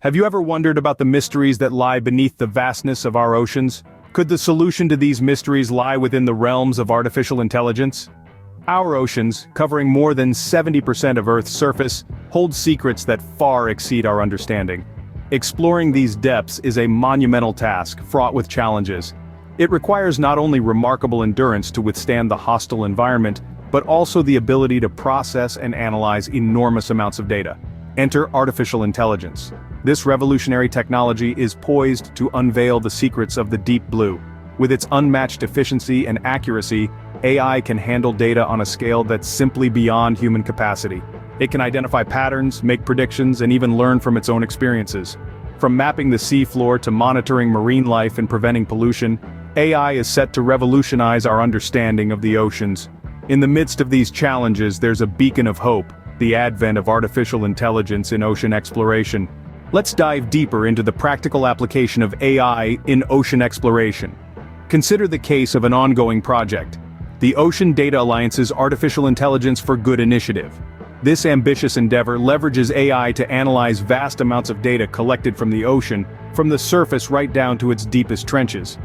Have you ever wondered about the mysteries that lie beneath the vastness of our oceans? Could the solution to these mysteries lie within the realms of artificial intelligence? Our oceans, covering more than 70% of Earth's surface, hold secrets that far exceed our understanding. Exploring these depths is a monumental task, fraught with challenges. It requires not only remarkable endurance to withstand the hostile environment, but also the ability to process and analyze enormous amounts of data. Enter artificial intelligence. This revolutionary technology is poised to unveil the secrets of the deep blue. With its unmatched efficiency and accuracy, AI can handle data on a scale that's simply beyond human capacity. It can identify patterns, make predictions, and even learn from its own experiences. From mapping the seafloor to monitoring marine life and preventing pollution, AI is set to revolutionize our understanding of the oceans. In the midst of these challenges, there's a beacon of hope: the advent of artificial intelligence in ocean exploration. Let's dive deeper into the practical application of AI in ocean exploration. Consider the case of an ongoing project: the Ocean Data Alliance's Artificial Intelligence for Good initiative. This ambitious endeavor leverages AI to analyze vast amounts of data collected from the ocean, from the surface right down to its deepest trenches.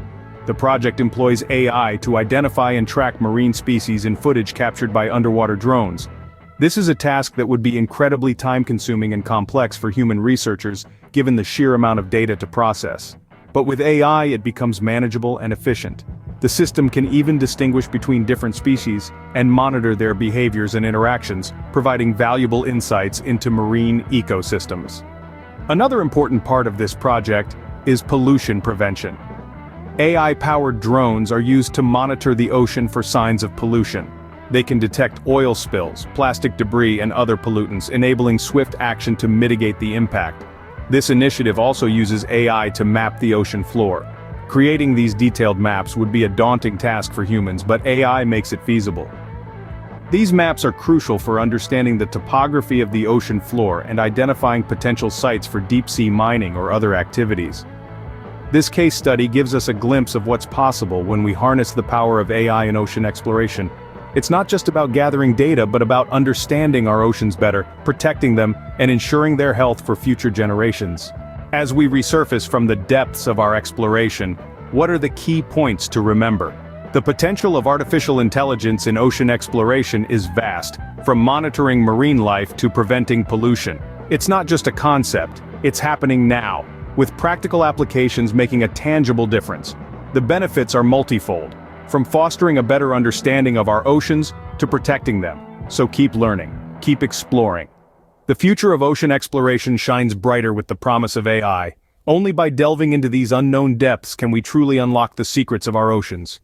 The project employs AI to identify and track marine species in footage captured by underwater drones. This is a task that would be incredibly time-consuming and complex for human researchers, given the sheer amount of data to process. But with AI, it becomes manageable and efficient. The system can even distinguish between different species and monitor their behaviors and interactions, providing valuable insights into marine ecosystems. Another important part of this project is pollution prevention. AI-powered drones are used to monitor the ocean for signs of pollution. They can detect oil spills, plastic debris, and other pollutants, enabling swift action to mitigate the impact. This initiative also uses AI to map the ocean floor. Creating these detailed maps would be a daunting task for humans, but AI makes it feasible. These maps are crucial for understanding the topography of the ocean floor and identifying potential sites for deep-sea mining or other activities. This case study gives us a glimpse of what's possible when we harness the power of AI in ocean exploration. It's not just about gathering data, but about understanding our oceans better, protecting them, and ensuring their health for future generations. As we resurface from the depths of our exploration, what are the key points to remember? The potential of artificial intelligence in ocean exploration is vast, from monitoring marine life to preventing pollution. It's not just a concept, it's happening now, with practical applications making a tangible difference. The benefits are multifold, from fostering a better understanding of our oceans to protecting them. So keep learning, keep exploring. The future of ocean exploration shines brighter with the promise of AI. Only by delving into these unknown depths can we truly unlock the secrets of our oceans.